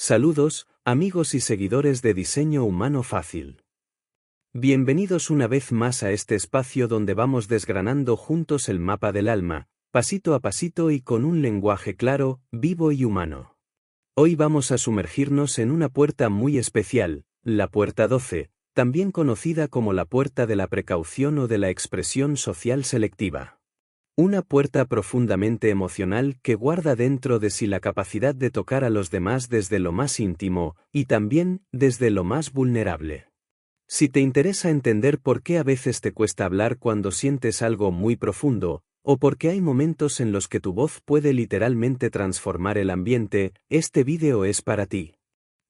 Saludos, amigos y seguidores de Diseño Humano Fácil. Bienvenidos una vez más a este espacio donde vamos desgranando juntos el mapa del alma, pasito a pasito y con un lenguaje claro, vivo y humano. Hoy vamos a sumergirnos en una puerta muy especial, la puerta 12, también conocida como la puerta de la precaución o de la expresión social selectiva. Una puerta profundamente emocional que guarda dentro de sí la capacidad de tocar a los demás desde lo más íntimo y también desde lo más vulnerable. Si te interesa entender por qué a veces te cuesta hablar cuando sientes algo muy profundo, o por qué hay momentos en los que tu voz puede literalmente transformar el ambiente, este vídeo es para ti.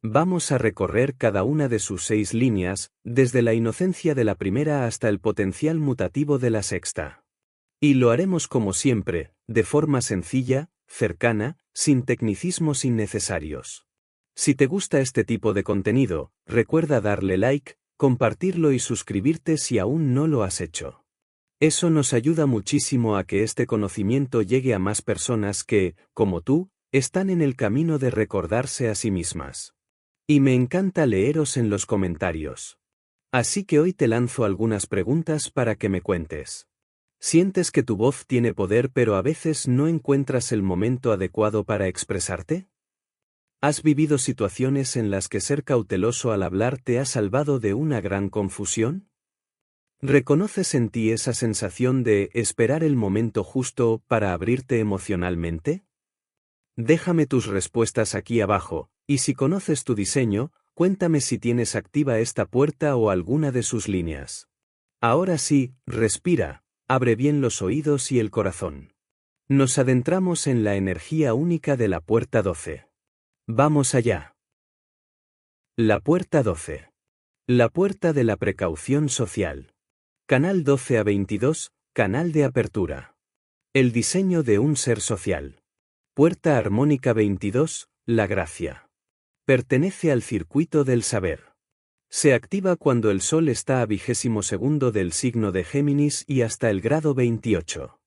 Vamos a recorrer cada una de sus 6 líneas, desde la inocencia de la primera hasta el potencial mutativo de la sexta. Y lo haremos como siempre, de forma sencilla, cercana, sin tecnicismos innecesarios. Si te gusta este tipo de contenido, recuerda darle like, compartirlo y suscribirte si aún no lo has hecho. Eso nos ayuda muchísimo a que este conocimiento llegue a más personas que, como tú, están en el camino de recordarse a sí mismas. Y me encanta leeros en los comentarios. Así que hoy te lanzo algunas preguntas para que me cuentes. ¿Sientes que tu voz tiene poder pero a veces no encuentras el momento adecuado para expresarte? ¿Has vivido situaciones en las que ser cauteloso al hablar te ha salvado de una gran confusión? ¿Reconoces en ti esa sensación de esperar el momento justo para abrirte emocionalmente? Déjame tus respuestas aquí abajo, y si conoces tu diseño, cuéntame si tienes activa esta puerta o alguna de sus líneas. Ahora sí, respira. Abre bien los oídos y el corazón. Nos adentramos en la energía única de la puerta 12. Vamos allá. La puerta 12. La puerta de la precaución social. Canal 12 a 22, canal de apertura. El diseño de un ser social. Puerta armónica 22, la gracia. Pertenece al circuito del saber. Se activa cuando el Sol está a 22º del signo de Géminis y hasta el grado 28.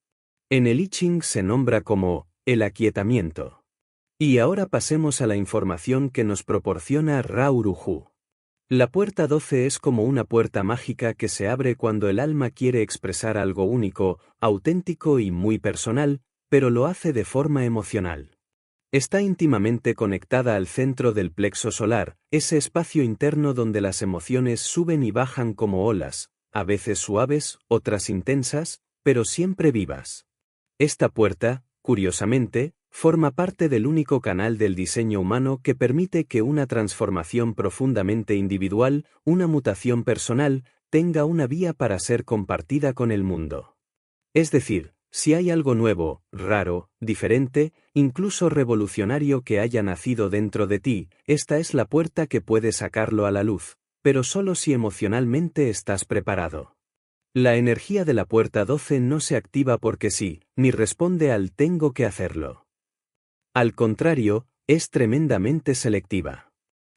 En el I Ching se nombra como el aquietamiento. Y ahora pasemos a la información que nos proporciona Ra Uru Hu. La puerta 12 es como una puerta mágica que se abre cuando el alma quiere expresar algo único, auténtico y muy personal, pero lo hace de forma emocional. Está íntimamente conectada al centro del plexo solar, ese espacio interno donde las emociones suben y bajan como olas, a veces suaves, otras intensas, pero siempre vivas. Esta puerta, curiosamente, forma parte del único canal del diseño humano que permite que una transformación profundamente individual, una mutación personal, tenga una vía para ser compartida con el mundo. Es decir, si hay algo nuevo, raro, diferente, incluso revolucionario que haya nacido dentro de ti, esta es la puerta que puede sacarlo a la luz, pero solo si emocionalmente estás preparado. La energía de la puerta 12 no se activa porque sí, ni responde al tengo que hacerlo. Al contrario, es tremendamente selectiva.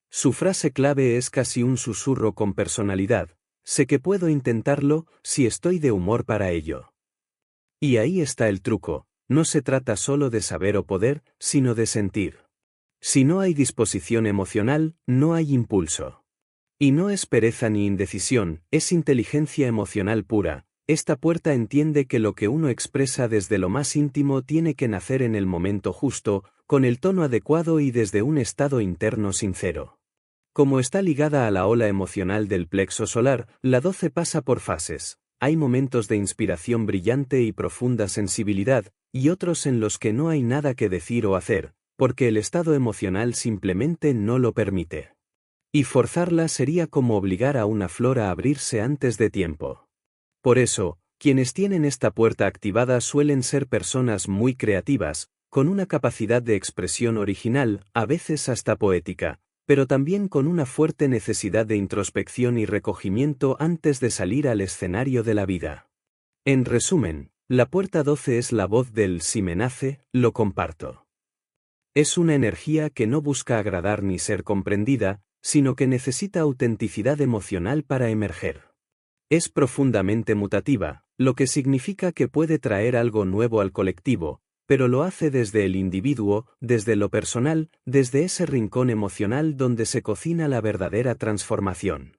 Su frase clave es casi un susurro con personalidad: sé que puedo intentarlo, si estoy de humor para ello. Y ahí está el truco, no se trata solo de saber o poder, sino de sentir. Si no hay disposición emocional, no hay impulso. Y no es pereza ni indecisión, es inteligencia emocional pura. Esta puerta entiende que lo que uno expresa desde lo más íntimo tiene que nacer en el momento justo, con el tono adecuado y desde un estado interno sincero. Como está ligada a la ola emocional del plexo solar, la 12 pasa por fases. Hay momentos de inspiración brillante y profunda sensibilidad, y otros en los que no hay nada que decir o hacer, porque el estado emocional simplemente no lo permite. Y forzarla sería como obligar a una flor a abrirse antes de tiempo. Por eso, quienes tienen esta puerta activada suelen ser personas muy creativas, con una capacidad de expresión original, a veces hasta poética, pero también con una fuerte necesidad de introspección y recogimiento antes de salir al escenario de la vida. En resumen, la puerta 12 es la voz del si me nace, lo comparto. Es una energía que no busca agradar ni ser comprendida, sino que necesita autenticidad emocional para emerger. Es profundamente mutativa, lo que significa que puede traer algo nuevo al colectivo, pero lo hace desde el individuo, desde lo personal, desde ese rincón emocional donde se cocina la verdadera transformación.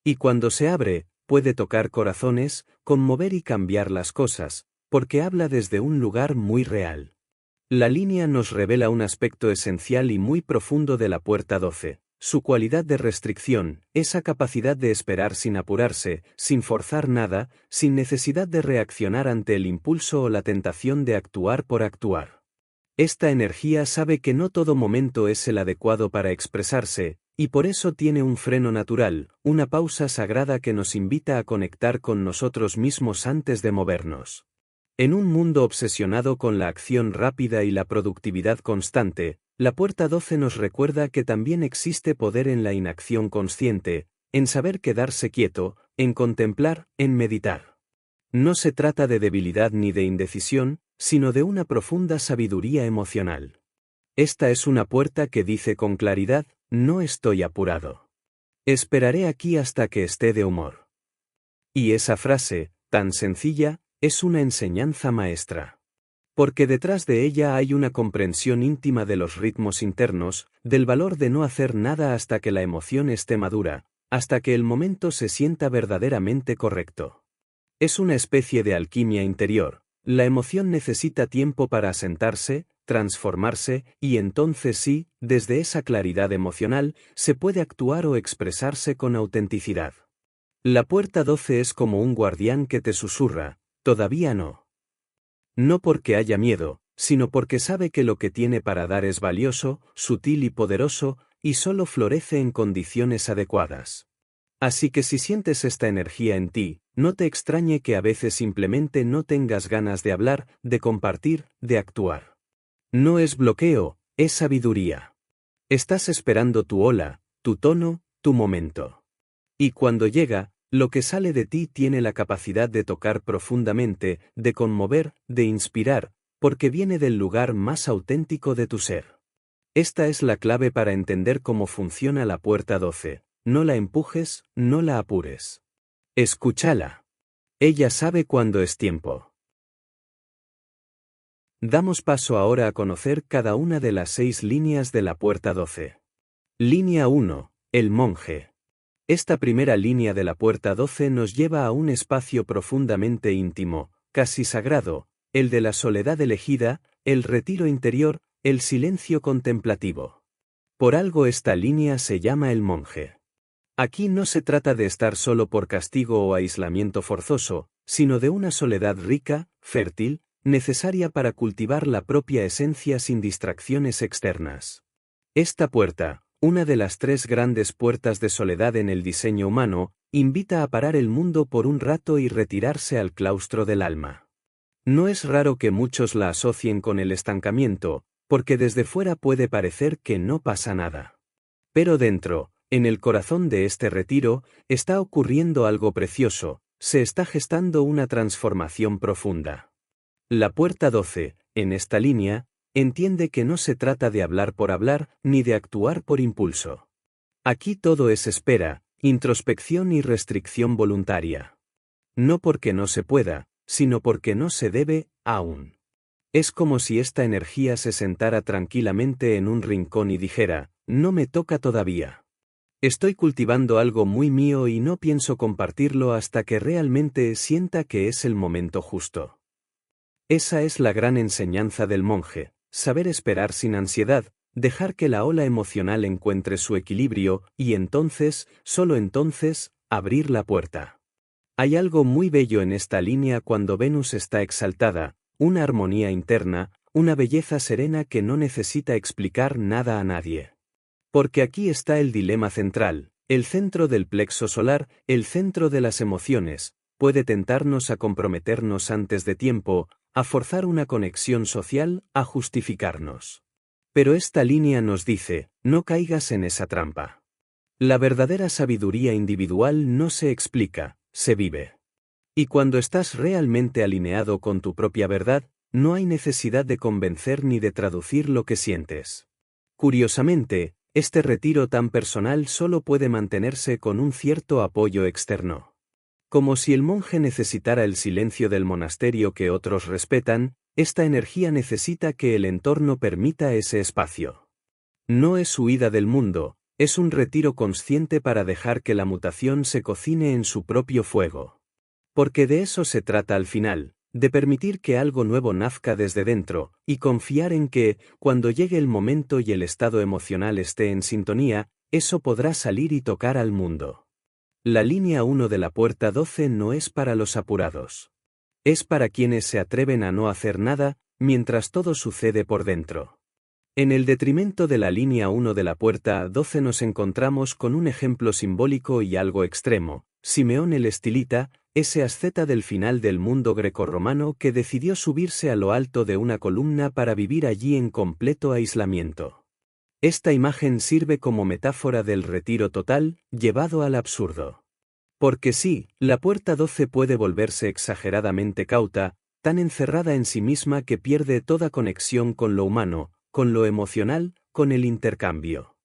Y cuando se abre, puede tocar corazones, conmover y cambiar las cosas, porque habla desde un lugar muy real. La línea nos revela un aspecto esencial y muy profundo de la puerta 12, su cualidad de restricción, esa capacidad de esperar sin apurarse, sin forzar nada, sin necesidad de reaccionar ante el impulso o la tentación de actuar por actuar. Esta energía sabe que no todo momento es el adecuado para expresarse, y por eso tiene un freno natural, una pausa sagrada que nos invita a conectar con nosotros mismos antes de movernos. En un mundo obsesionado con la acción rápida y la productividad constante, la puerta 12 nos recuerda que también existe poder en la inacción consciente, en saber quedarse quieto, en contemplar, en meditar. No se trata de debilidad ni de indecisión, sino de una profunda sabiduría emocional. Esta es una puerta que dice con claridad, no estoy apurado. Esperaré aquí hasta que esté de humor. Y esa frase, tan sencilla, es una enseñanza maestra. Porque detrás de ella hay una comprensión íntima de los ritmos internos, del valor de no hacer nada hasta que la emoción esté madura, hasta que el momento se sienta verdaderamente correcto. Es una especie de alquimia interior. La emoción necesita tiempo para asentarse, transformarse, y entonces sí, desde esa claridad emocional, se puede actuar o expresarse con autenticidad. La puerta 12 es como un guardián que te susurra, todavía no. No porque haya miedo, sino porque sabe que lo que tiene para dar es valioso, sutil y poderoso, y solo florece en condiciones adecuadas. Así que si sientes esta energía en ti, no te extrañe que a veces simplemente no tengas ganas de hablar, de compartir, de actuar. No es bloqueo, es sabiduría. Estás esperando tu ola, tu tono, tu momento. Y cuando llega, lo que sale de ti tiene la capacidad de tocar profundamente, de conmover, de inspirar, porque viene del lugar más auténtico de tu ser. Esta es la clave para entender cómo funciona la puerta 12. No la empujes, no la apures. Escúchala. Ella sabe cuándo es tiempo. Damos paso ahora a conocer cada una de las 6 líneas de la puerta 12. Línea 1. El monje. Esta primera línea de la puerta 12 nos lleva a un espacio profundamente íntimo, casi sagrado, el de la soledad elegida, el retiro interior, el silencio contemplativo. Por algo esta línea se llama el monje. Aquí no se trata de estar solo por castigo o aislamiento forzoso, sino de una soledad rica, fértil, necesaria para cultivar la propia esencia sin distracciones externas. Esta puerta, una de las 3 grandes puertas de soledad en el diseño humano, invita a parar el mundo por un rato y retirarse al claustro del alma. No es raro que muchos la asocien con el estancamiento, porque desde fuera puede parecer que no pasa nada. Pero dentro, en el corazón de este retiro, está ocurriendo algo precioso, se está gestando una transformación profunda. La puerta 12, en esta línea, entiende que no se trata de hablar por hablar, ni de actuar por impulso. Aquí todo es espera, introspección y restricción voluntaria. No porque no se pueda, sino porque no se debe, aún. Es como si esta energía se sentara tranquilamente en un rincón y dijera, no me toca todavía. Estoy cultivando algo muy mío y no pienso compartirlo hasta que realmente sienta que es el momento justo. Esa es la gran enseñanza del monje, saber esperar sin ansiedad, dejar que la ola emocional encuentre su equilibrio, y entonces, solo entonces, abrir la puerta. Hay algo muy bello en esta línea cuando Venus está exaltada, una armonía interna, una belleza serena que no necesita explicar nada a nadie. Porque aquí está el dilema central, el centro del plexo solar, el centro de las emociones, puede tentarnos a comprometernos antes de tiempo, a forzar una conexión social, a justificarnos. Pero esta línea nos dice, no caigas en esa trampa. La verdadera sabiduría individual no se explica, se vive. Y cuando estás realmente alineado con tu propia verdad, no hay necesidad de convencer ni de traducir lo que sientes. Curiosamente, este retiro tan personal solo puede mantenerse con un cierto apoyo externo. Como si el monje necesitara el silencio del monasterio que otros respetan, esta energía necesita que el entorno permita ese espacio. No es huida del mundo, es un retiro consciente para dejar que la mutación se cocine en su propio fuego. Porque de eso se trata al final, de permitir que algo nuevo nazca desde dentro, y confiar en que, cuando llegue el momento y el estado emocional esté en sintonía, eso podrá salir y tocar al mundo. La línea 1 de la puerta 12 no es para los apurados. Es para quienes se atreven a no hacer nada, mientras todo sucede por dentro. En el detrimento de la línea 1 de la puerta 12 nos encontramos con un ejemplo simbólico y algo extremo, Simeón el Estilita, ese asceta del final del mundo grecorromano que decidió subirse a lo alto de una columna para vivir allí en completo aislamiento. Esta imagen sirve como metáfora del retiro total, llevado al absurdo. Porque sí, la puerta 12 puede volverse exageradamente cauta, tan encerrada en sí misma que pierde toda conexión con lo humano, con lo emocional, con el intercambio.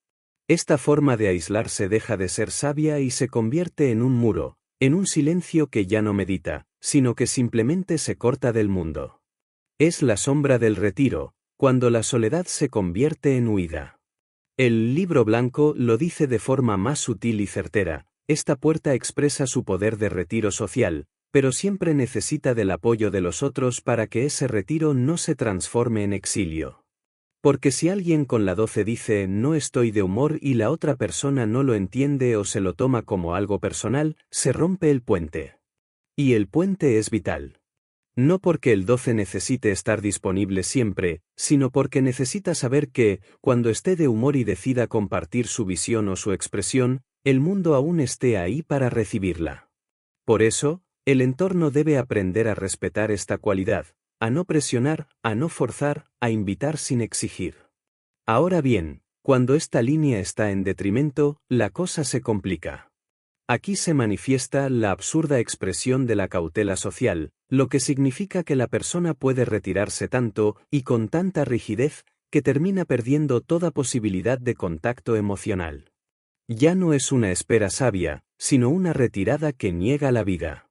Esta forma de aislarse deja de ser sabia y se convierte en un muro, en un silencio que ya no medita, sino que simplemente se corta del mundo. Es la sombra del retiro, cuando la soledad se convierte en huida. El Libro Blanco lo dice de forma más sutil y certera, esta puerta expresa su poder de retiro social, pero siempre necesita del apoyo de los otros para que ese retiro no se transforme en exilio. Porque si alguien con la 12 dice no estoy de humor y la otra persona no lo entiende o se lo toma como algo personal, se rompe el puente. Y el puente es vital. No porque el 12 necesite estar disponible siempre, sino porque necesita saber que, cuando esté de humor y decida compartir su visión o su expresión, el mundo aún esté ahí para recibirla. Por eso, el entorno debe aprender a respetar esta cualidad, a no presionar, a no forzar, a invitar sin exigir. Ahora bien, cuando esta línea está en detrimento, la cosa se complica. Aquí se manifiesta la absurda expresión de la cautela social, lo que significa que la persona puede retirarse tanto y con tanta rigidez que termina perdiendo toda posibilidad de contacto emocional. Ya no es una espera sabia, sino una retirada que niega la vida.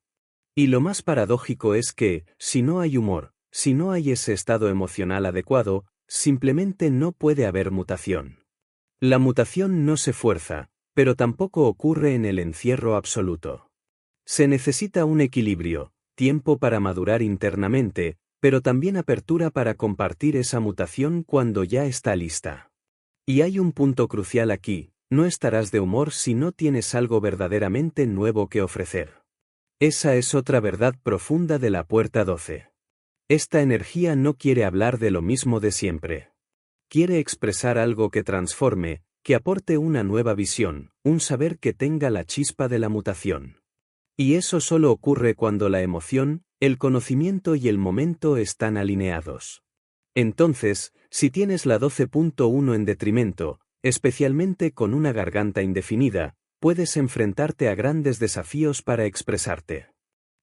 Y lo más paradójico es que, si no hay humor, si no hay ese estado emocional adecuado, simplemente no puede haber mutación. La mutación no se fuerza, pero tampoco ocurre en el encierro absoluto. Se necesita un equilibrio, tiempo para madurar internamente, pero también apertura para compartir esa mutación cuando ya está lista. Y hay un punto crucial aquí, no estarás de humor si no tienes algo verdaderamente nuevo que ofrecer. Esa es otra verdad profunda de la puerta 12. Esta energía no quiere hablar de lo mismo de siempre. Quiere expresar algo que transforme, que aporte una nueva visión, un saber que tenga la chispa de la mutación. Y eso solo ocurre cuando la emoción, el conocimiento y el momento están alineados. Entonces, si tienes la 12.1 en detrimento, especialmente con una garganta indefinida, puedes enfrentarte a grandes desafíos para expresarte.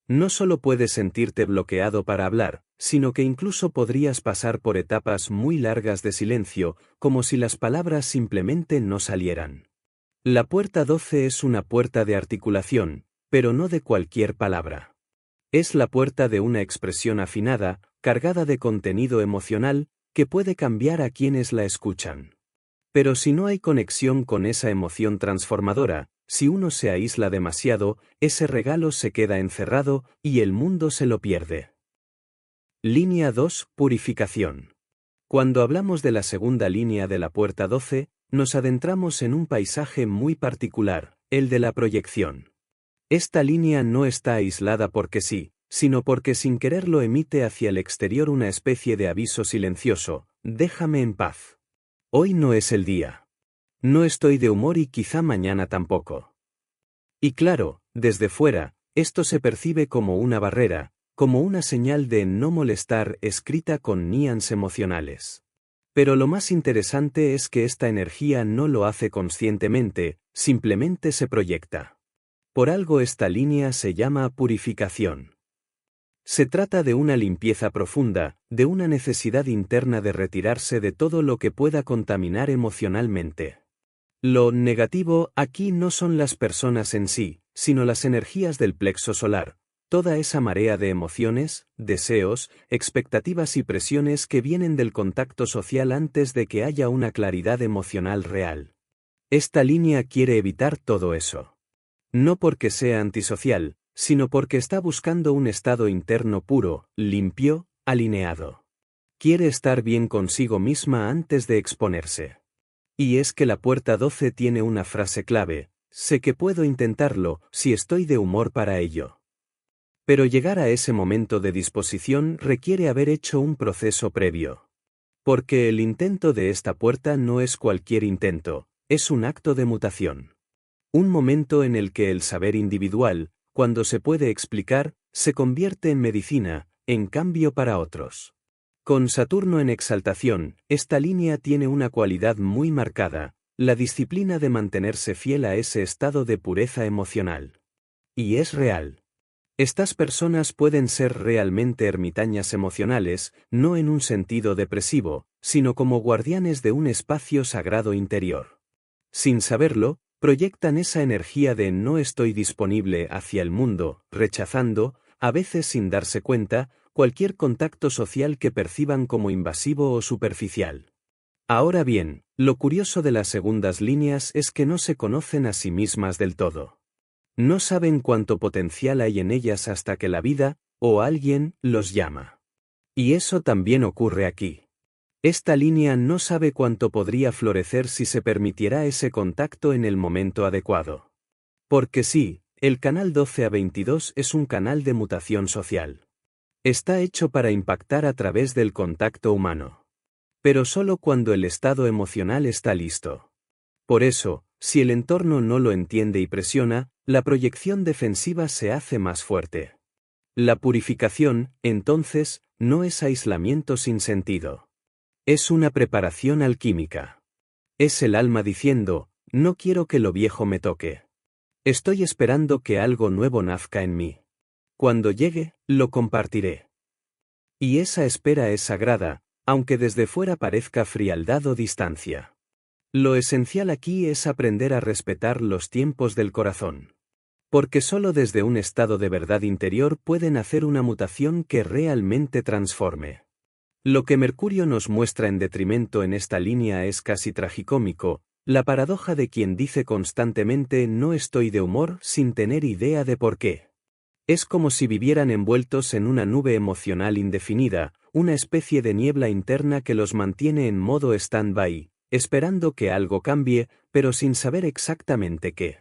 No solo puedes sentirte bloqueado para hablar, sino que incluso podrías pasar por etapas muy largas de silencio, como si las palabras simplemente no salieran. La puerta 12 es una puerta de articulación, pero no de cualquier palabra. Es la puerta de una expresión afinada, cargada de contenido emocional, que puede cambiar a quienes la escuchan. Pero si no hay conexión con esa emoción transformadora, si uno se aísla demasiado, ese regalo se queda encerrado y el mundo se lo pierde. Línea 2. Purificación. Cuando hablamos de la segunda línea de la puerta 12, nos adentramos en un paisaje muy particular, el de la proyección. Esta línea no está aislada porque sí, sino porque sin quererlo emite hacia el exterior una especie de aviso silencioso: déjame en paz. Hoy no es el día. No estoy de humor y quizá mañana tampoco. Y claro, desde fuera, esto se percibe como una barrera, como una señal de no molestar escrita con níans emocionales. Pero lo más interesante es que esta energía no lo hace conscientemente, simplemente se proyecta. Por algo esta línea se llama purificación. Se trata de una limpieza profunda, de una necesidad interna de retirarse de todo lo que pueda contaminar emocionalmente. Lo negativo aquí no son las personas en sí, sino las energías del plexo solar, Toda esa marea de emociones, deseos, expectativas y presiones que vienen del contacto social antes de que haya una claridad emocional real. Esta línea quiere evitar todo eso. No porque sea antisocial, sino porque está buscando un estado interno puro, limpio, alineado. Quiere estar bien consigo misma antes de exponerse. Y es que la puerta 12 tiene una frase clave: sé que puedo intentarlo, si estoy de humor para ello. Pero llegar a ese momento de disposición requiere haber hecho un proceso previo. Porque el intento de esta puerta no es cualquier intento, es un acto de mutación. Un momento en el que el saber individual, cuando se puede explicar, se convierte en medicina, en cambio para otros. Con Saturno en exaltación, esta línea tiene una cualidad muy marcada: la disciplina de mantenerse fiel a ese estado de pureza emocional. Y es real. Estas personas pueden ser realmente ermitañas emocionales, no en un sentido depresivo, sino como guardianes de un espacio sagrado interior. Sin saberlo, proyectan esa energía de no estoy disponible hacia el mundo, rechazando, a veces sin darse cuenta, cualquier contacto social que perciban como invasivo o superficial. Ahora bien, lo curioso de las segundas líneas es que no se conocen a sí mismas del todo. No saben cuánto potencial hay en ellas hasta que la vida, o alguien, los llama. Y eso también ocurre aquí. Esta línea no sabe cuánto podría florecer si se permitiera ese contacto en el momento adecuado. Porque sí, el canal 12 a 22 es un canal de mutación social. Está hecho para impactar a través del contacto humano. Pero solo cuando el estado emocional está listo. Por eso, si el entorno no lo entiende y presiona, la proyección defensiva se hace más fuerte. La purificación, entonces, no es aislamiento sin sentido. Es una preparación alquímica. Es el alma diciendo: no quiero que lo viejo me toque. Estoy esperando que algo nuevo nazca en mí. Cuando llegue, lo compartiré. Y esa espera es sagrada, aunque desde fuera parezca frialdad o distancia. Lo esencial aquí es aprender a respetar los tiempos del corazón. Porque solo desde un estado de verdad interior pueden hacer una mutación que realmente transforme. Lo que Mercurio nos muestra en detrimento en esta línea es casi tragicómico: la paradoja de quien dice constantemente no estoy de humor sin tener idea de por qué. Es como si vivieran envueltos en una nube emocional indefinida, una especie de niebla interna que los mantiene en modo stand-by, esperando que algo cambie, pero sin saber exactamente qué.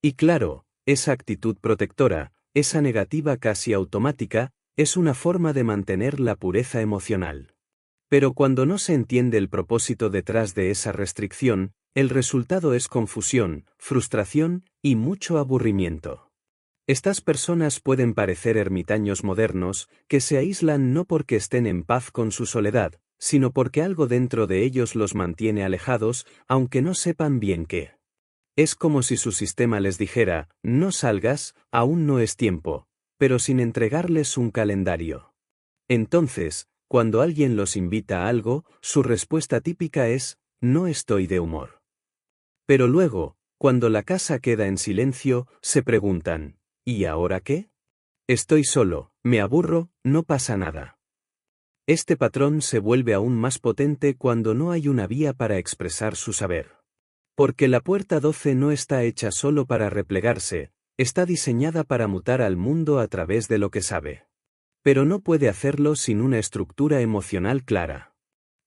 Y claro, esa actitud protectora, esa negativa casi automática, es una forma de mantener la pureza emocional. Pero cuando no se entiende el propósito detrás de esa restricción, el resultado es confusión, frustración y mucho aburrimiento. Estas personas pueden parecer ermitaños modernos, que se aíslan no porque estén en paz con su soledad, sino porque algo dentro de ellos los mantiene alejados, aunque no sepan bien qué. Es como si su sistema les dijera: no salgas, aún no es tiempo, pero sin entregarles un calendario. Entonces, cuando alguien los invita a algo, su respuesta típica es: no estoy de humor. Pero luego, cuando la casa queda en silencio, se preguntan: ¿y ahora qué? Estoy solo, me aburro, no pasa nada. Este patrón se vuelve aún más potente cuando no hay una vía para expresar su saber. Porque la puerta 12 no está hecha solo para replegarse, está diseñada para mutar al mundo a través de lo que sabe. Pero no puede hacerlo sin una estructura emocional clara.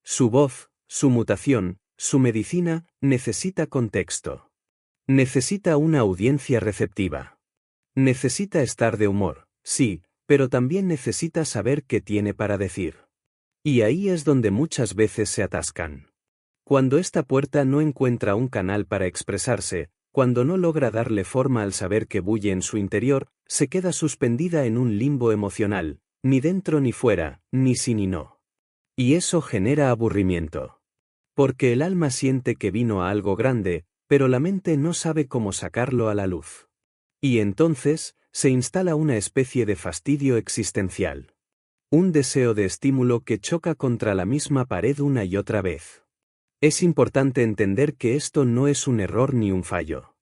Su voz, su mutación, su medicina, necesita contexto. Necesita una audiencia receptiva. Necesita estar de humor, sí, pero también necesita saber qué tiene para decir. Y ahí es donde muchas veces se atascan. Cuando esta puerta no encuentra un canal para expresarse, cuando no logra darle forma al saber que bulle en su interior, se queda suspendida en un limbo emocional, ni dentro ni fuera, ni sí ni no. Y eso genera aburrimiento. Porque el alma siente que vino a algo grande, pero la mente no sabe cómo sacarlo a la luz. Y entonces, se instala una especie de fastidio existencial. Un deseo de estímulo que choca contra la misma pared una y otra vez. Es importante entender que esto no es un error ni un fallo.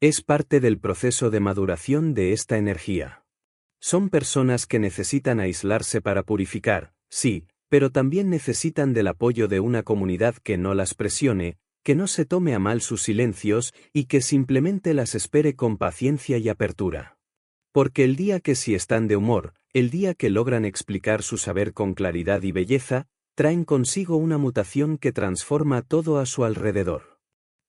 Es parte del proceso de maduración de esta energía. Son personas que necesitan aislarse para purificar, sí, pero también necesitan del apoyo de una comunidad que no las presione, que no se tome a mal sus silencios y que simplemente las espere con paciencia y apertura. Porque el día que sí están de humor, el día que logran explicar su saber con claridad y belleza, traen consigo una mutación que transforma todo a su alrededor.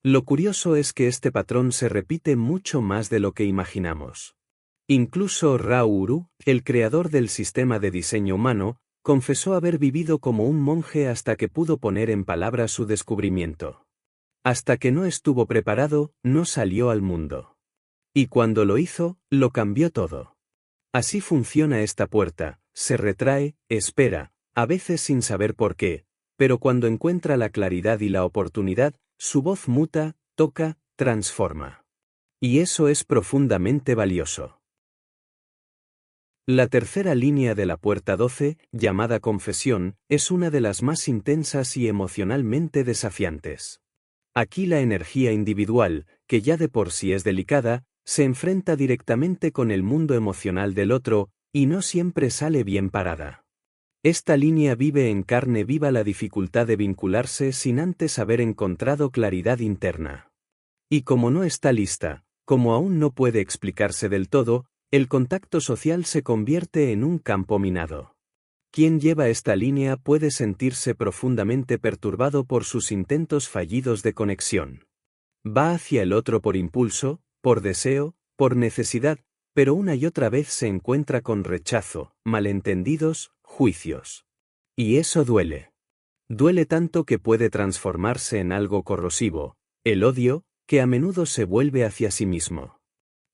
Lo curioso es que este patrón se repite mucho más de lo que imaginamos. Incluso Rao Uru, el creador del sistema de diseño humano, confesó haber vivido como un monje hasta que pudo poner en palabras su descubrimiento. Hasta que no estuvo preparado, no salió al mundo. Y cuando lo hizo, lo cambió todo. Así funciona esta puerta, se retrae, espera, a veces sin saber por qué, pero cuando encuentra la claridad y la oportunidad, su voz muta, toca, transforma. Y eso es profundamente valioso. La tercera línea de la puerta 12, llamada confesión, es una de las más intensas y emocionalmente desafiantes. Aquí la energía individual, que ya de por sí es delicada, se enfrenta directamente con el mundo emocional del otro, y no siempre sale bien parada. Esta línea vive en carne viva la dificultad de vincularse sin antes haber encontrado claridad interna. Y como no está lista, como aún no puede explicarse del todo, el contacto social se convierte en un campo minado. Quien lleva esta línea puede sentirse profundamente perturbado por sus intentos fallidos de conexión. Va hacia el otro por impulso, por deseo, por necesidad, pero una y otra vez se encuentra con rechazo, malentendidos, juicios. Y eso duele. Duele tanto que puede transformarse en algo corrosivo, el odio, que a menudo se vuelve hacia sí mismo.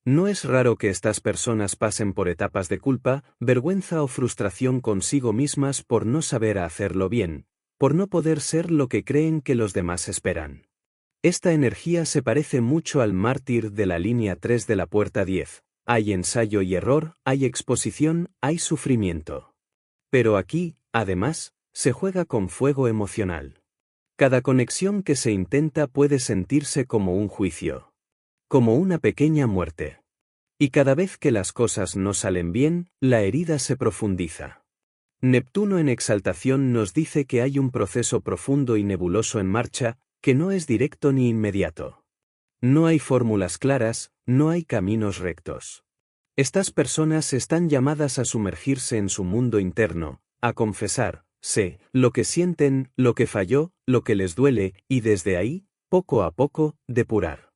No es raro que estas personas pasen por etapas de culpa, vergüenza o frustración consigo mismas por no saber hacerlo bien, por no poder ser lo que creen que los demás esperan. Esta energía se parece mucho al mártir de la línea 3 de la puerta 10. Hay ensayo y error, hay exposición, hay sufrimiento. Pero aquí, además, se juega con fuego emocional. Cada conexión que se intenta puede sentirse como un juicio. Como una pequeña muerte. Y cada vez que las cosas no salen bien, la herida se profundiza. Neptuno en exaltación nos dice que hay un proceso profundo y nebuloso en marcha, que no es directo ni inmediato. No hay fórmulas claras, no hay caminos rectos. Estas personas están llamadas a sumergirse en su mundo interno, a confesarse lo que sienten, lo que falló, lo que les duele, y desde ahí, poco a poco, depurar.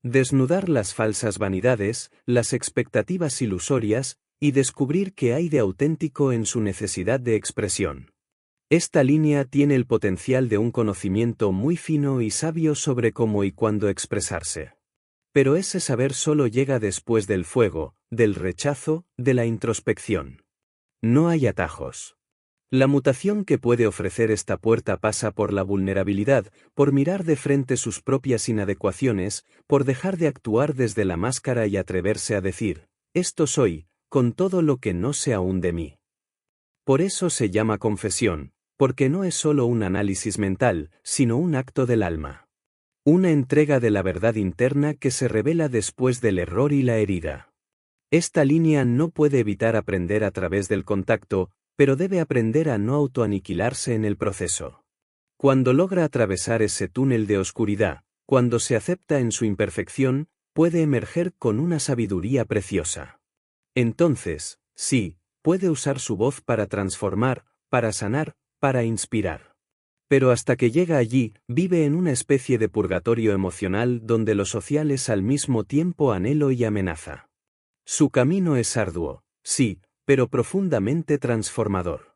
Desnudar las falsas vanidades, las expectativas ilusorias, y descubrir qué hay de auténtico en su necesidad de expresión. Esta línea tiene el potencial de un conocimiento muy fino y sabio sobre cómo y cuándo expresarse. Pero ese saber solo llega después del fuego, del rechazo, de la introspección. No hay atajos. La mutación que puede ofrecer esta puerta pasa por la vulnerabilidad, por mirar de frente sus propias inadecuaciones, por dejar de actuar desde la máscara y atreverse a decir, esto soy, con todo lo que no sé aún de mí. Por eso se llama confesión, porque no es solo un análisis mental, sino un acto del alma. Una entrega de la verdad interna que se revela después del error y la herida. Esta línea no puede evitar aprender a través del contacto, pero debe aprender a no autoaniquilarse en el proceso. Cuando logra atravesar ese túnel de oscuridad, cuando se acepta en su imperfección, puede emerger con una sabiduría preciosa. Entonces, sí, puede usar su voz para transformar, para sanar, para inspirar. Pero hasta que llega allí, vive en una especie de purgatorio emocional donde lo social es al mismo tiempo anhelo y amenaza. Su camino es arduo, sí, pero profundamente transformador.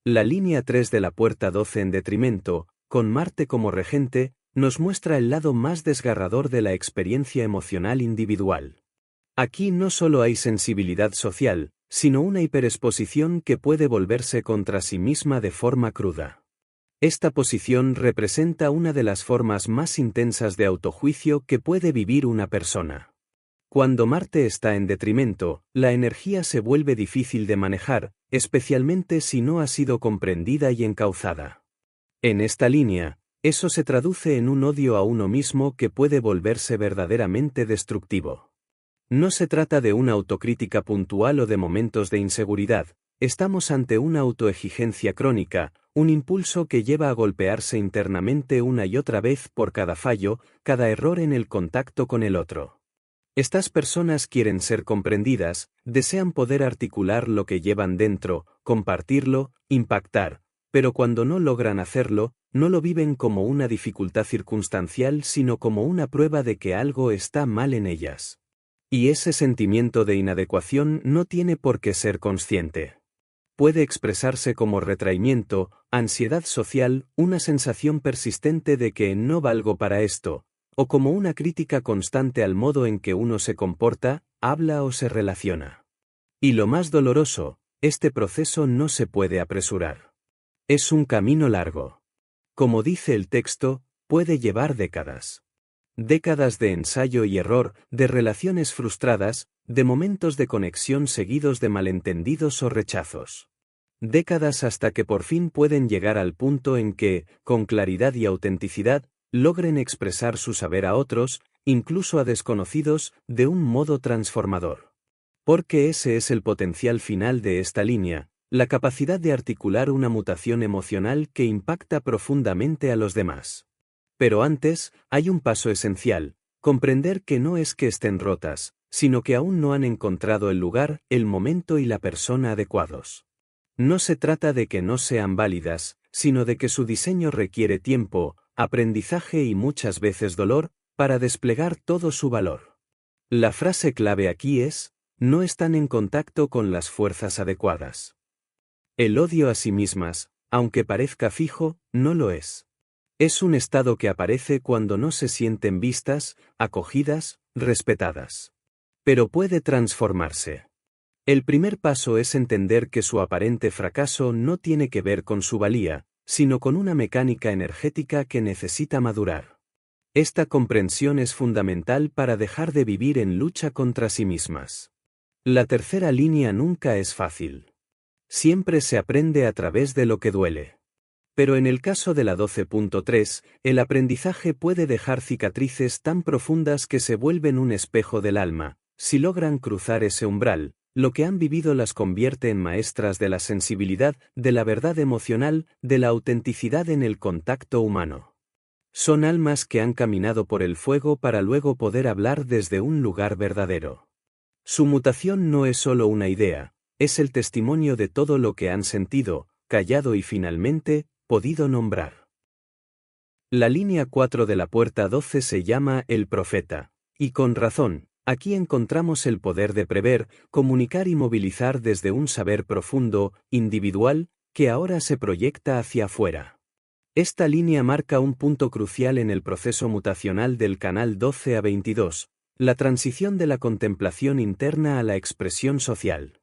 La línea 3 de la puerta 12 en detrimento, con Marte como regente, nos muestra el lado más desgarrador de la experiencia emocional individual. Aquí no solo hay sensibilidad social, sino una hiperexposición que puede volverse contra sí misma de forma cruda. Esta posición representa una de las formas más intensas de autojuicio que puede vivir una persona. Cuando Marte está en detrimento, la energía se vuelve difícil de manejar, especialmente si no ha sido comprendida y encauzada. En esta línea, eso se traduce en un odio a uno mismo que puede volverse verdaderamente destructivo. No se trata de una autocrítica puntual o de momentos de inseguridad, estamos ante una autoexigencia crónica, un impulso que lleva a golpearse internamente una y otra vez por cada fallo, cada error en el contacto con el otro. Estas personas quieren ser comprendidas, desean poder articular lo que llevan dentro, compartirlo, impactar, pero cuando no logran hacerlo, no lo viven como una dificultad circunstancial sino como una prueba de que algo está mal en ellas. Y ese sentimiento de inadecuación no tiene por qué ser consciente. Puede expresarse como retraimiento, ansiedad social, una sensación persistente de que no valgo para esto, o como una crítica constante al modo en que uno se comporta, habla o se relaciona. Y lo más doloroso, este proceso no se puede apresurar. Es un camino largo. Como dice el texto, puede llevar décadas. Décadas de ensayo y error, de relaciones frustradas, de momentos de conexión seguidos de malentendidos o rechazos. Décadas hasta que por fin pueden llegar al punto en que, con claridad y autenticidad, logren expresar su saber a otros, incluso a desconocidos, de un modo transformador. Porque ese es el potencial final de esta línea, la capacidad de articular una mutación emocional que impacta profundamente a los demás. Pero antes, hay un paso esencial, comprender que no es que estén rotas, sino que aún no han encontrado el lugar, el momento y la persona adecuados. No se trata de que no sean válidas, sino de que su diseño requiere tiempo, aprendizaje y muchas veces dolor, para desplegar todo su valor. La frase clave aquí es, no están en contacto con las fuerzas adecuadas. El odio a sí mismas, aunque parezca fijo, no lo es. Es un estado que aparece cuando no se sienten vistas, acogidas, respetadas. Pero puede transformarse. El primer paso es entender que su aparente fracaso no tiene que ver con su valía, sino con una mecánica energética que necesita madurar. Esta comprensión es fundamental para dejar de vivir en lucha contra sí mismas. La tercera línea nunca es fácil. Siempre se aprende a través de lo que duele. Pero en el caso de la 12.3, el aprendizaje puede dejar cicatrices tan profundas que se vuelven un espejo del alma. Si logran cruzar ese umbral, lo que han vivido las convierte en maestras de la sensibilidad, de la verdad emocional, de la autenticidad en el contacto humano. Son almas que han caminado por el fuego para luego poder hablar desde un lugar verdadero. Su mutación no es solo una idea, es el testimonio de todo lo que han sentido, callado y finalmente, podido nombrar. La línea 4 de la puerta 12 se llama El Profeta, y con razón, aquí encontramos el poder de prever, comunicar y movilizar desde un saber profundo, individual, que ahora se proyecta hacia afuera. Esta línea marca un punto crucial en el proceso mutacional del canal 12 a 22, la transición de la contemplación interna a la expresión social.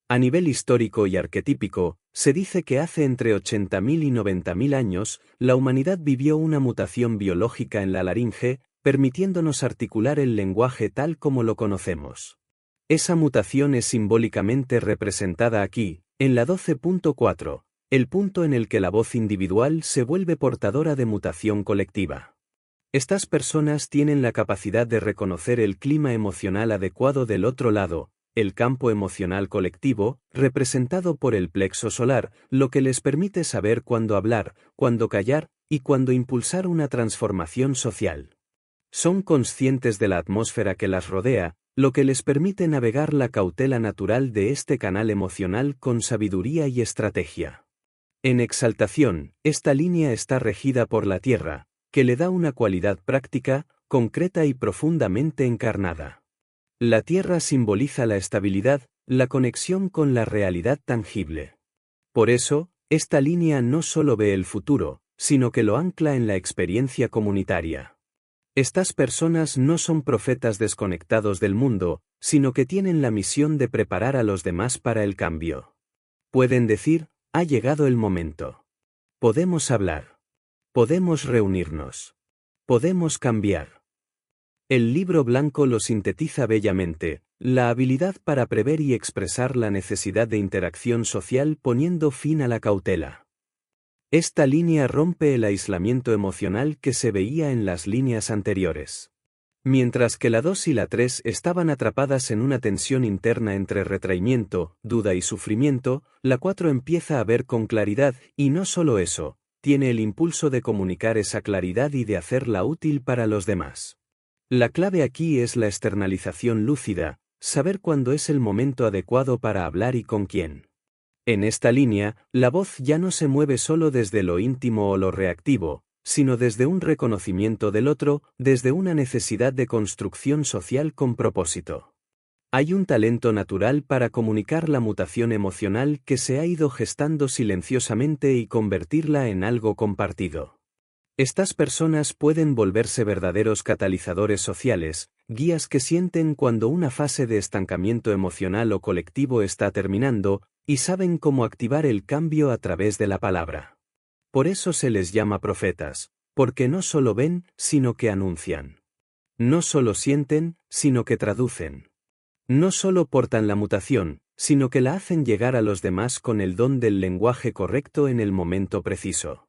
A nivel histórico y arquetípico, se dice que hace entre 80.000 y 90.000 años, la humanidad vivió una mutación biológica en la laringe, permitiéndonos articular el lenguaje tal como lo conocemos. Esa mutación es simbólicamente representada aquí, en la 12.4, el punto en el que la voz individual se vuelve portadora de mutación colectiva. Estas personas tienen la capacidad de reconocer el clima emocional adecuado del otro lado, el campo emocional colectivo, representado por el plexo solar, lo que les permite saber cuándo hablar, cuándo callar, y cuándo impulsar una transformación social. Son conscientes de la atmósfera que las rodea, lo que les permite navegar la cautela natural de este canal emocional con sabiduría y estrategia. En exaltación, esta línea está regida por la Tierra, que le da una cualidad práctica, concreta y profundamente encarnada. La Tierra simboliza la estabilidad, la conexión con la realidad tangible. Por eso, esta línea no solo ve el futuro, sino que lo ancla en la experiencia comunitaria. Estas personas no son profetas desconectados del mundo, sino que tienen la misión de preparar a los demás para el cambio. Pueden decir, ha llegado el momento. Podemos hablar. Podemos reunirnos. Podemos cambiar. El libro blanco lo sintetiza bellamente, la habilidad para prever y expresar la necesidad de interacción social poniendo fin a la cautela. Esta línea rompe el aislamiento emocional que se veía en las líneas anteriores. Mientras que la 2 y la 3 estaban atrapadas en una tensión interna entre retraimiento, duda y sufrimiento, la 4 empieza a ver con claridad, y no solo eso, tiene el impulso de comunicar esa claridad y de hacerla útil para los demás. La clave aquí es la externalización lúcida, saber cuándo es el momento adecuado para hablar y con quién. En esta línea, la voz ya no se mueve solo desde lo íntimo o lo reactivo, sino desde un reconocimiento del otro, desde una necesidad de construcción social con propósito. Hay un talento natural para comunicar la mutación emocional que se ha ido gestando silenciosamente y convertirla en algo compartido. Estas personas pueden volverse verdaderos catalizadores sociales, guías que sienten cuando una fase de estancamiento emocional o colectivo está terminando, y saben cómo activar el cambio a través de la palabra. Por eso se les llama profetas, porque no solo ven, sino que anuncian. No solo sienten, sino que traducen. No solo portan la mutación, sino que la hacen llegar a los demás con el don del lenguaje correcto en el momento preciso.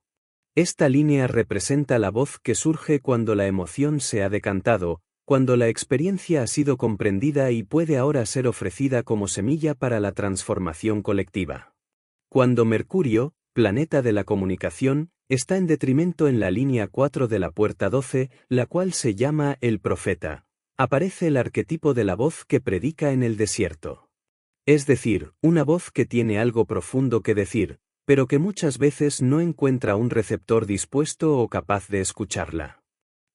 Esta línea representa la voz que surge cuando la emoción se ha decantado, cuando la experiencia ha sido comprendida y puede ahora ser ofrecida como semilla para la transformación colectiva. Cuando Mercurio, planeta de la comunicación, está en detrimento en la línea 4 de la puerta 12, la cual se llama el profeta, aparece el arquetipo de la voz que predica en el desierto. Es decir, una voz que tiene algo profundo que decir, pero que muchas veces no encuentra un receptor dispuesto o capaz de escucharla.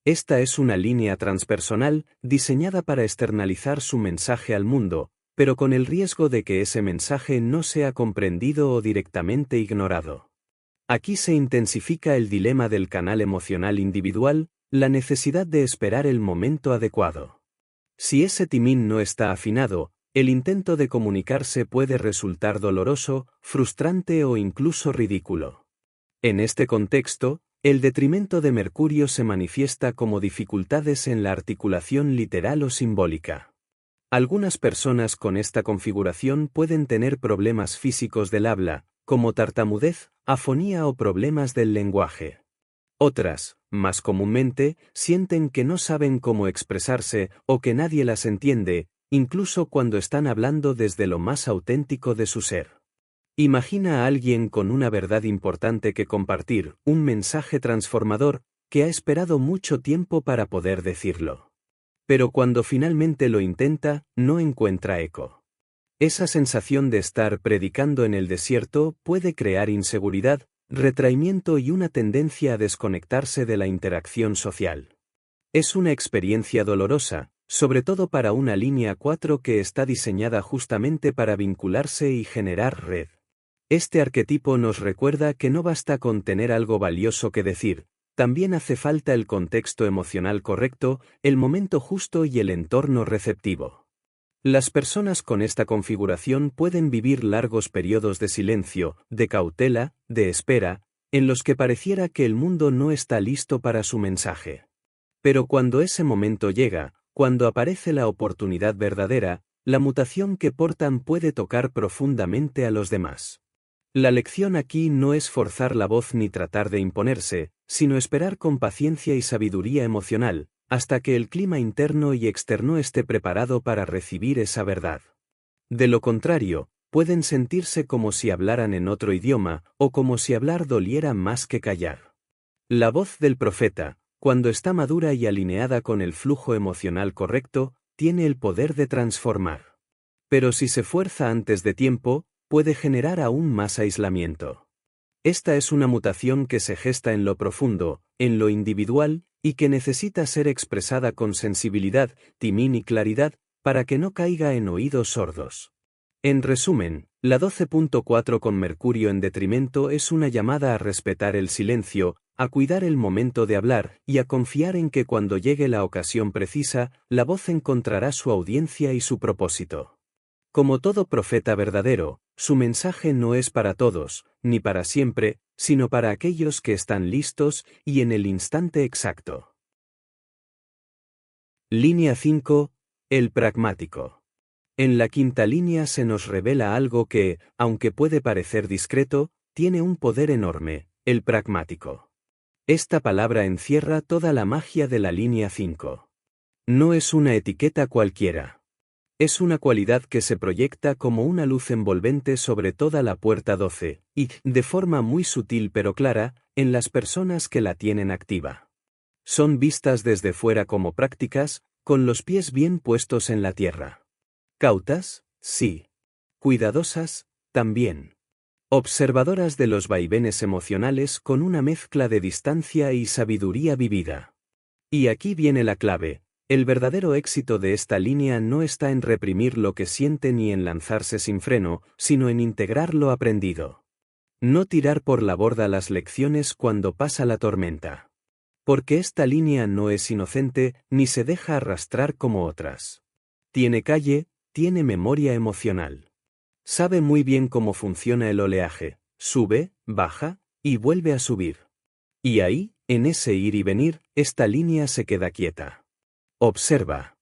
Esta es una línea transpersonal, diseñada para externalizar su mensaje al mundo, pero con el riesgo de que ese mensaje no sea comprendido o directamente ignorado. Aquí se intensifica el dilema del canal emocional individual, la necesidad de esperar el momento adecuado. Si ese timín no está afinado, el intento de comunicarse puede resultar doloroso, frustrante o incluso ridículo. En este contexto, el detrimento de Mercurio se manifiesta como dificultades en la articulación literal o simbólica. Algunas personas con esta configuración pueden tener problemas físicos del habla, como tartamudez, afonía o problemas del lenguaje. Otras, más comúnmente, sienten que no saben cómo expresarse o que nadie las entiende, incluso cuando están hablando desde lo más auténtico de su ser. Imagina a alguien con una verdad importante que compartir, un mensaje transformador, que ha esperado mucho tiempo para poder decirlo. Pero cuando finalmente lo intenta, no encuentra eco. Esa sensación de estar predicando en el desierto puede crear inseguridad, retraimiento y una tendencia a desconectarse de la interacción social. Es una experiencia dolorosa, sobre todo para una línea 4 que está diseñada justamente para vincularse y generar red. Este arquetipo nos recuerda que no basta con tener algo valioso que decir, también hace falta el contexto emocional correcto, el momento justo y el entorno receptivo. Las personas con esta configuración pueden vivir largos periodos de silencio, de cautela, de espera, en los que pareciera que el mundo no está listo para su mensaje. Pero cuando ese momento llega, cuando aparece la oportunidad verdadera, la mutación que portan puede tocar profundamente a los demás. La lección aquí no es forzar la voz ni tratar de imponerse, sino esperar con paciencia y sabiduría emocional, hasta que el clima interno y externo esté preparado para recibir esa verdad. De lo contrario, pueden sentirse como si hablaran en otro idioma, o como si hablar doliera más que callar. La voz del profeta, cuando está madura y alineada con el flujo emocional correcto, tiene el poder de transformar. Pero si se fuerza antes de tiempo, puede generar aún más aislamiento. Esta es una mutación que se gesta en lo profundo, en lo individual, y que necesita ser expresada con sensibilidad, timín y claridad, para que no caiga en oídos sordos. En resumen, la 12.4 con Mercurio en detrimento es una llamada a respetar el silencio, a cuidar el momento de hablar y a confiar en que cuando llegue la ocasión precisa, la voz encontrará su audiencia y su propósito. Como todo profeta verdadero, su mensaje no es para todos, ni para siempre, sino para aquellos que están listos y en el instante exacto. Línea 5. El pragmático. En la quinta línea se nos revela algo que, aunque puede parecer discreto, tiene un poder enorme, el pragmático. Esta palabra encierra toda la magia de la línea 5. No es una etiqueta cualquiera. Es una cualidad que se proyecta como una luz envolvente sobre toda la puerta 12, y, de forma muy sutil pero clara, en las personas que la tienen activa. Son vistas desde fuera como prácticas, con los pies bien puestos en la tierra. Cautas, sí. Cuidadosas, también. Observadoras de los vaivenes emocionales con una mezcla de distancia y sabiduría vivida. Y aquí viene la clave. El verdadero éxito de esta línea no está en reprimir lo que siente ni en lanzarse sin freno, sino en integrar lo aprendido. No tirar por la borda las lecciones cuando pasa la tormenta. Porque esta línea no es inocente, ni se deja arrastrar como otras. Tiene calle, tiene memoria emocional. Sabe muy bien cómo funciona el oleaje, sube, baja, y vuelve a subir. Y ahí, en ese ir y venir, esta línea se queda quieta. Observa.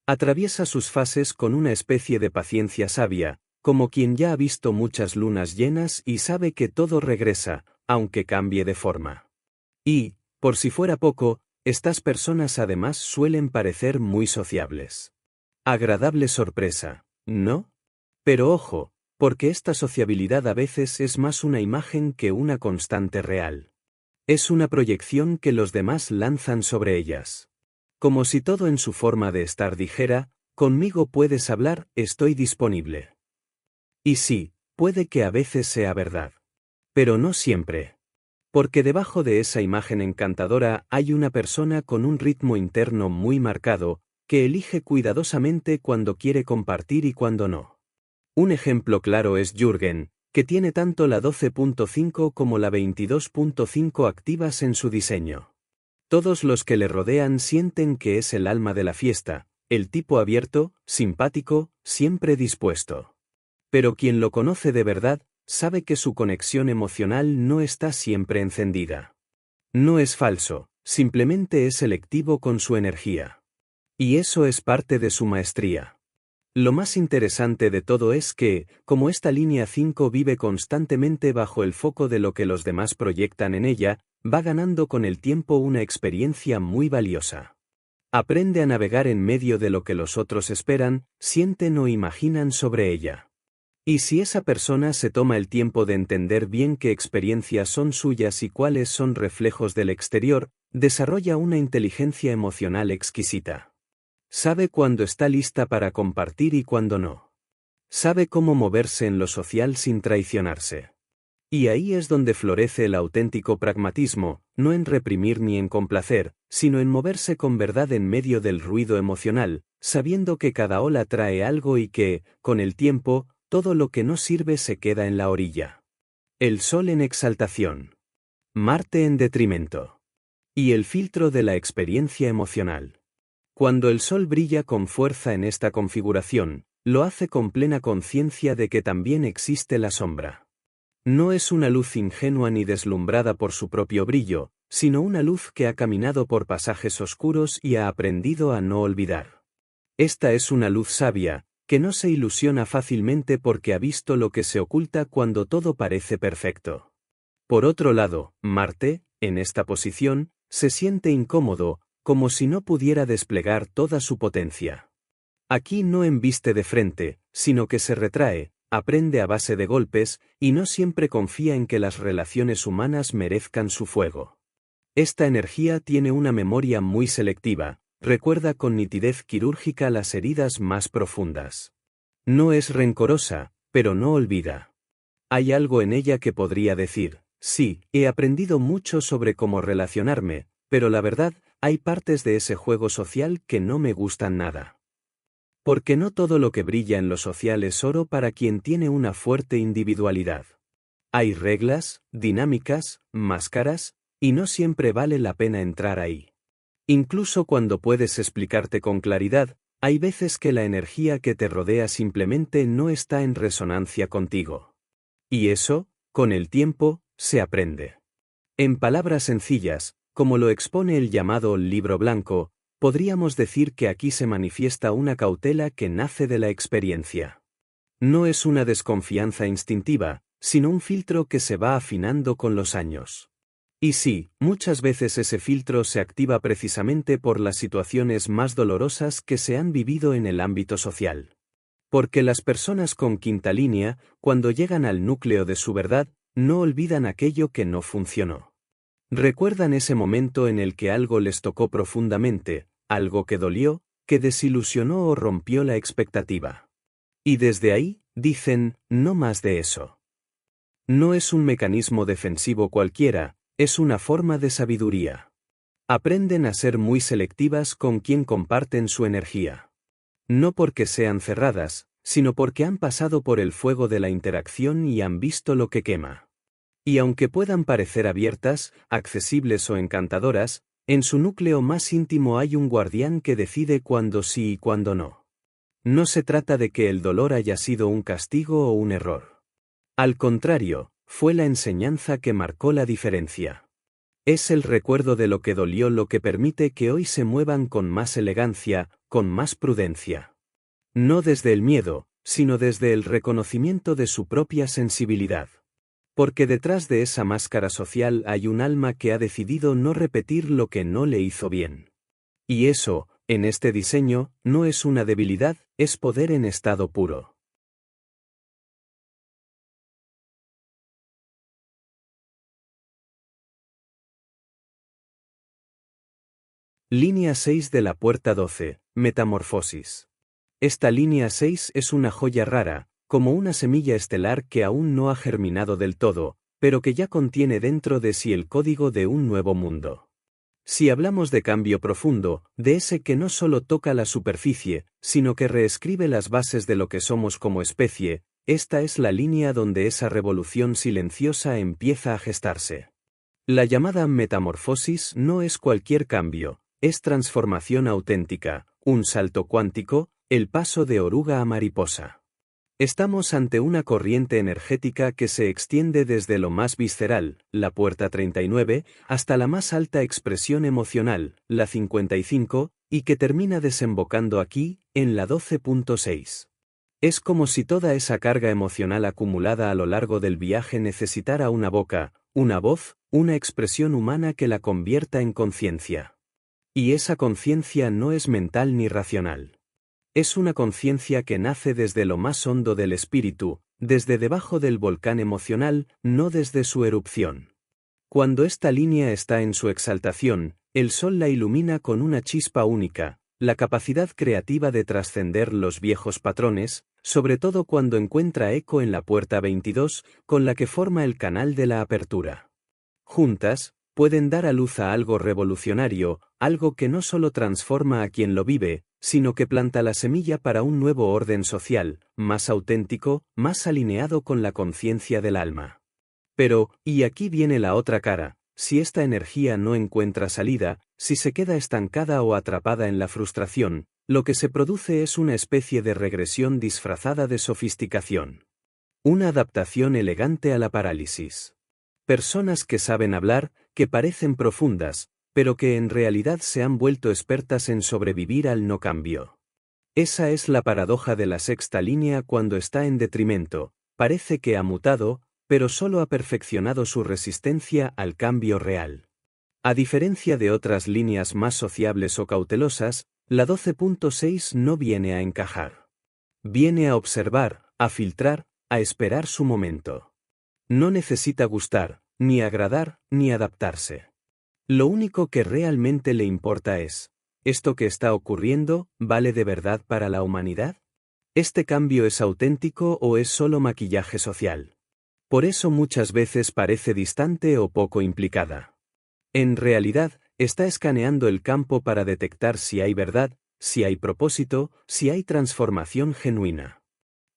Atraviesa sus fases con una especie de paciencia sabia, como quien ya ha visto muchas lunas llenas y sabe que todo regresa, aunque cambie de forma. Y, por si fuera poco, estas personas además suelen parecer muy sociables. Agradable sorpresa, ¿no? Pero ojo, porque esta sociabilidad a veces es más una imagen que una constante real. Es una proyección que los demás lanzan sobre ellas. Como si todo en su forma de estar dijera, conmigo puedes hablar, estoy disponible. Y sí, puede que a veces sea verdad. Pero no siempre. Porque debajo de esa imagen encantadora hay una persona con un ritmo interno muy marcado, que elige cuidadosamente cuando quiere compartir y cuando no. Un ejemplo claro es Jürgen, que tiene tanto la 12.5 como la 22.5 activas en su diseño. Todos los que le rodean sienten que es el alma de la fiesta, el tipo abierto, simpático, siempre dispuesto. Pero quien lo conoce de verdad, sabe que su conexión emocional no está siempre encendida. No es falso, simplemente es selectivo con su energía. Y eso es parte de su maestría. Lo más interesante de todo es que, como esta línea 5 vive constantemente bajo el foco de lo que los demás proyectan en ella, va ganando con el tiempo una experiencia muy valiosa. Aprende a navegar en medio de lo que los otros esperan, sienten o imaginan sobre ella. Y si esa persona se toma el tiempo de entender bien qué experiencias son suyas y cuáles son reflejos del exterior, desarrolla una inteligencia emocional exquisita. Sabe cuándo está lista para compartir y cuándo no. Sabe cómo moverse en lo social sin traicionarse. Y ahí es donde florece el auténtico pragmatismo, no en reprimir ni en complacer, sino en moverse con verdad en medio del ruido emocional, sabiendo que cada ola trae algo y que, con el tiempo, todo lo que no sirve se queda en la orilla. El sol en exaltación. Marte en detrimento. Y el filtro de la experiencia emocional. Cuando el sol brilla con fuerza en esta configuración, lo hace con plena conciencia de que también existe la sombra. No es una luz ingenua ni deslumbrada por su propio brillo, sino una luz que ha caminado por pasajes oscuros y ha aprendido a no olvidar. Esta es una luz sabia, que no se ilusiona fácilmente porque ha visto lo que se oculta cuando todo parece perfecto. Por otro lado, Marte, en esta posición, se siente incómodo, como si no pudiera desplegar toda su potencia. Aquí no embiste de frente, sino que se retrae, aprende a base de golpes, y no siempre confía en que las relaciones humanas merezcan su fuego. Esta energía tiene una memoria muy selectiva, recuerda con nitidez quirúrgica las heridas más profundas. No es rencorosa, pero no olvida. Hay algo en ella que podría decir, sí, he aprendido mucho sobre cómo relacionarme, pero la verdad, hay partes de ese juego social que no me gustan nada. Porque no todo lo que brilla en lo social es oro para quien tiene una fuerte individualidad. Hay reglas, dinámicas, máscaras, y no siempre vale la pena entrar ahí. Incluso cuando puedes explicarte con claridad, hay veces que la energía que te rodea simplemente no está en resonancia contigo. Y eso, con el tiempo, se aprende. En palabras sencillas, como lo expone el llamado Libro Blanco, podríamos decir que aquí se manifiesta una cautela que nace de la experiencia. No es una desconfianza instintiva, sino un filtro que se va afinando con los años. Y sí, muchas veces ese filtro se activa precisamente por las situaciones más dolorosas que se han vivido en el ámbito social. Porque las personas con quinta línea, cuando llegan al núcleo de su verdad, no olvidan aquello que no funcionó. Recuerdan ese momento en el que algo les tocó profundamente, algo que dolió, que desilusionó o rompió la expectativa. Y desde ahí, dicen, no más de eso. No es un mecanismo defensivo cualquiera, es una forma de sabiduría. Aprenden a ser muy selectivas con quien comparten su energía. No porque sean cerradas, sino porque han pasado por el fuego de la interacción y han visto lo que quema. Y aunque puedan parecer abiertas, accesibles o encantadoras, en su núcleo más íntimo hay un guardián que decide cuándo sí y cuándo no. No se trata de que el dolor haya sido un castigo o un error. Al contrario, fue la enseñanza que marcó la diferencia. Es el recuerdo de lo que dolió lo que permite que hoy se muevan con más elegancia, con más prudencia. No desde el miedo, sino desde el reconocimiento de su propia sensibilidad. Porque detrás de esa máscara social hay un alma que ha decidido no repetir lo que no le hizo bien. Y eso, en este diseño, no es una debilidad, es poder en estado puro. Línea 6 de la puerta 12, Metamorfosis. Esta línea 6 es una joya rara, como una semilla estelar que aún no ha germinado del todo, pero que ya contiene dentro de sí el código de un nuevo mundo. Si hablamos de cambio profundo, de ese que no solo toca la superficie, sino que reescribe las bases de lo que somos como especie, esta es la línea donde esa revolución silenciosa empieza a gestarse. La llamada metamorfosis no es cualquier cambio, es transformación auténtica, un salto cuántico, el paso de oruga a mariposa. Estamos ante una corriente energética que se extiende desde lo más visceral, la puerta 39, hasta la más alta expresión emocional, la 55, y que termina desembocando aquí, en la 12.6. Es como si toda esa carga emocional acumulada a lo largo del viaje necesitara una boca, una voz, una expresión humana que la convierta en conciencia. Y esa conciencia no es mental ni racional. Es una conciencia que nace desde lo más hondo del espíritu, desde debajo del volcán emocional, no desde su erupción. Cuando esta línea está en su exaltación, el sol la ilumina con una chispa única, la capacidad creativa de trascender los viejos patrones, sobre todo cuando encuentra eco en la puerta 22, con la que forma el canal de la apertura. Juntas, pueden dar a luz a algo revolucionario, algo que no solo transforma a quien lo vive, sino que planta la semilla para un nuevo orden social, más auténtico, más alineado con la conciencia del alma. Pero, y aquí viene la otra cara, si esta energía no encuentra salida, si se queda estancada o atrapada en la frustración, lo que se produce es una especie de regresión disfrazada de sofisticación. Una adaptación elegante a la parálisis. Personas que saben hablar, que parecen profundas, pero que en realidad se han vuelto expertas en sobrevivir al no cambio. Esa es la paradoja de la sexta línea cuando está en detrimento, parece que ha mutado, pero solo ha perfeccionado su resistencia al cambio real. A diferencia de otras líneas más sociables o cautelosas, la 12.6 no viene a encajar. Viene a observar, a filtrar, a esperar su momento. No necesita gustar, ni agradar, ni adaptarse. Lo único que realmente le importa es, ¿esto que está ocurriendo vale de verdad para la humanidad? ¿Este cambio es auténtico o es solo maquillaje social? Por eso muchas veces parece distante o poco implicada. En realidad, está escaneando el campo para detectar si hay verdad, si hay propósito, si hay transformación genuina.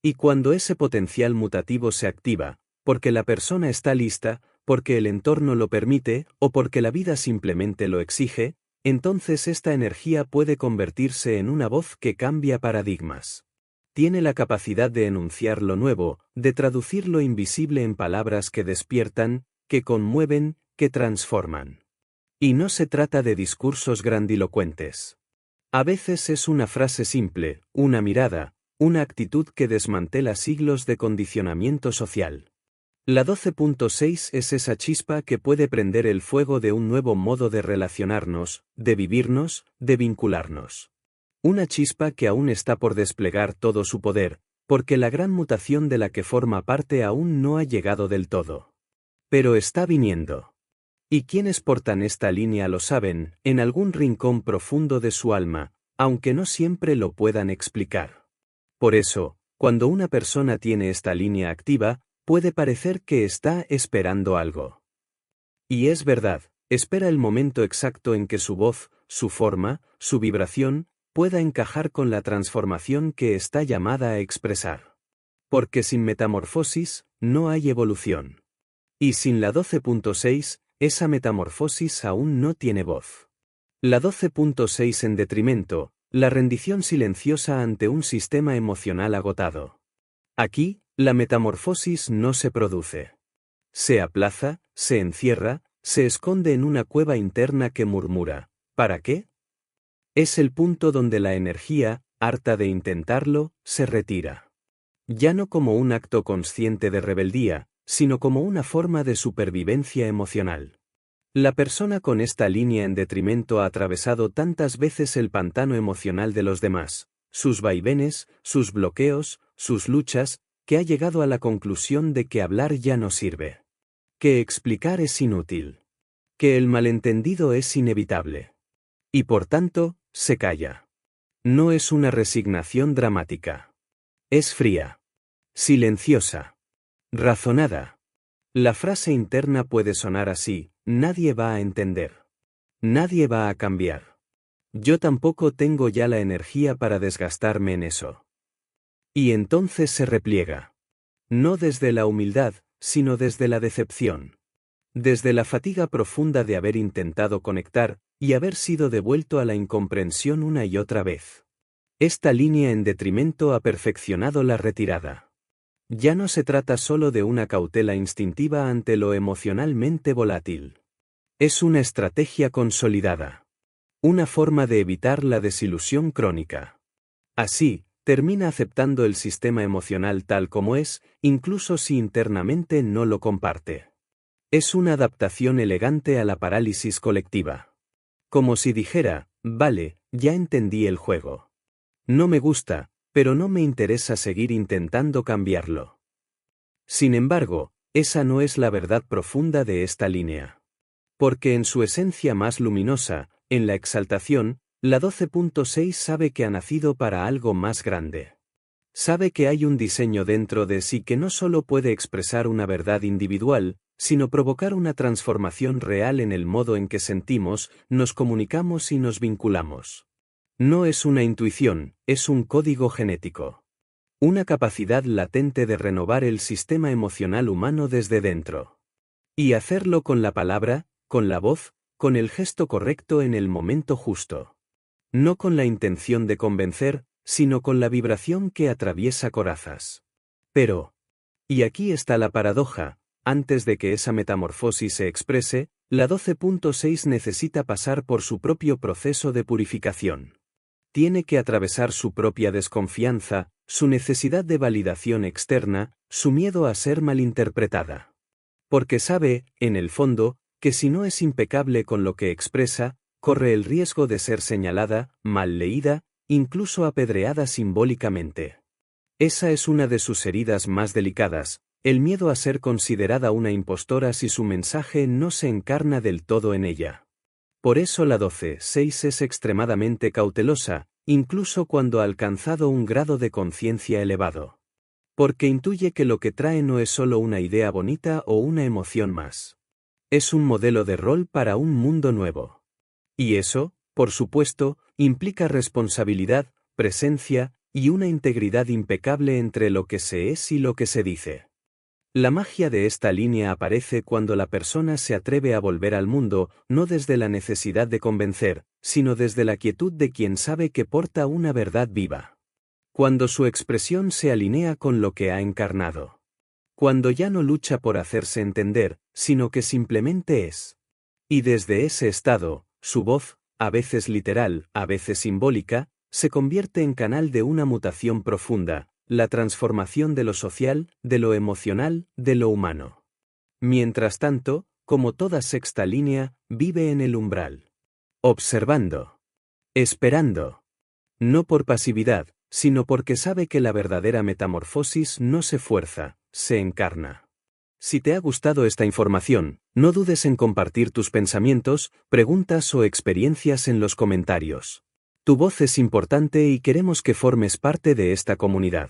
Y cuando ese potencial mutativo se activa, porque la persona está lista, porque el entorno lo permite, o porque la vida simplemente lo exige, entonces esta energía puede convertirse en una voz que cambia paradigmas. Tiene la capacidad de enunciar lo nuevo, de traducir lo invisible en palabras que despiertan, que conmueven, que transforman. Y no se trata de discursos grandilocuentes. A veces es una frase simple, una mirada, una actitud que desmantela siglos de condicionamiento social. La 12.6 es esa chispa que puede prender el fuego de un nuevo modo de relacionarnos, de vivirnos, de vincularnos. Una chispa que aún está por desplegar todo su poder, porque la gran mutación de la que forma parte aún no ha llegado del todo. Pero está viniendo. Y quienes portan esta línea lo saben, en algún rincón profundo de su alma, aunque no siempre lo puedan explicar. Por eso, cuando una persona tiene esta línea activa, puede parecer que está esperando algo. Y es verdad, espera el momento exacto en que su voz, su forma, su vibración, pueda encajar con la transformación que está llamada a expresar. Porque sin metamorfosis, no hay evolución. Y sin la 12.6, esa metamorfosis aún no tiene voz. La 12.6 en detrimento, la rendición silenciosa ante un sistema emocional agotado. Aquí, la metamorfosis no se produce. Se aplaza, se encierra, se esconde en una cueva interna que murmura, ¿para qué? Es el punto donde la energía, harta de intentarlo, se retira. Ya no como un acto consciente de rebeldía, sino como una forma de supervivencia emocional. La persona con esta línea en detrimento ha atravesado tantas veces el pantano emocional de los demás, sus vaivenes, sus bloqueos, sus luchas, que ha llegado a la conclusión de que hablar ya no sirve. Que explicar es inútil. Que el malentendido es inevitable. Y por tanto, se calla. No es una resignación dramática. Es fría. Silenciosa. Razonada. La frase interna puede sonar así: nadie va a entender. Nadie va a cambiar. Yo tampoco tengo ya la energía para desgastarme en eso. Y entonces se repliega. No desde la humildad, sino desde la decepción. Desde la fatiga profunda de haber intentado conectar, y haber sido devuelto a la incomprensión una y otra vez. Esta línea en detrimento ha perfeccionado la retirada. Ya no se trata solo de una cautela instintiva ante lo emocionalmente volátil. Es una estrategia consolidada. Una forma de evitar la desilusión crónica. Así, termina aceptando el sistema emocional tal como es, incluso si internamente no lo comparte. Es una adaptación elegante a la parálisis colectiva. Como si dijera, vale, ya entendí el juego. No me gusta, pero no me interesa seguir intentando cambiarlo. Sin embargo, esa no es la verdad profunda de esta línea. Porque en su esencia más luminosa, en la exaltación, la 12.6 sabe que ha nacido para algo más grande. Sabe que hay un diseño dentro de sí que no solo puede expresar una verdad individual, sino provocar una transformación real en el modo en que sentimos, nos comunicamos y nos vinculamos. No es una intuición, es un código genético. Una capacidad latente de renovar el sistema emocional humano desde dentro. Y hacerlo con la palabra, con la voz, con el gesto correcto en el momento justo. No con la intención de convencer, sino con la vibración que atraviesa corazas. Pero, y aquí está la paradoja, antes de que esa metamorfosis se exprese, la 12.6 necesita pasar por su propio proceso de purificación. Tiene que atravesar su propia desconfianza, su necesidad de validación externa, su miedo a ser malinterpretada. Porque sabe, en el fondo, que si no es impecable con lo que expresa, corre el riesgo de ser señalada, mal leída, incluso apedreada simbólicamente. Esa es una de sus heridas más delicadas, el miedo a ser considerada una impostora si su mensaje no se encarna del todo en ella. Por eso la 12.6 es extremadamente cautelosa, incluso cuando ha alcanzado un grado de conciencia elevado. Porque intuye que lo que trae no es solo una idea bonita o una emoción más. Es un modelo de rol para un mundo nuevo. Y eso, por supuesto, implica responsabilidad, presencia, y una integridad impecable entre lo que se es y lo que se dice. La magia de esta línea aparece cuando la persona se atreve a volver al mundo, no desde la necesidad de convencer, sino desde la quietud de quien sabe que porta una verdad viva. Cuando su expresión se alinea con lo que ha encarnado. Cuando ya no lucha por hacerse entender, sino que simplemente es. Y desde ese estado, su voz, a veces literal, a veces simbólica, se convierte en canal de una mutación profunda, la transformación de lo social, de lo emocional, de lo humano. Mientras tanto, como toda sexta línea, vive en el umbral. Observando. Esperando. No por pasividad, sino porque sabe que la verdadera metamorfosis no se fuerza, se encarna. Si te ha gustado esta información, no dudes en compartir tus pensamientos, preguntas o experiencias en los comentarios. Tu voz es importante y queremos que formes parte de esta comunidad.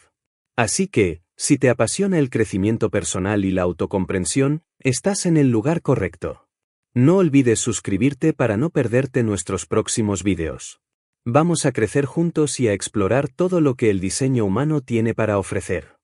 Así que, si te apasiona el crecimiento personal y la autocomprensión, estás en el lugar correcto. No olvides suscribirte para no perderte nuestros próximos vídeos. Vamos a crecer juntos y a explorar todo lo que el diseño humano tiene para ofrecer.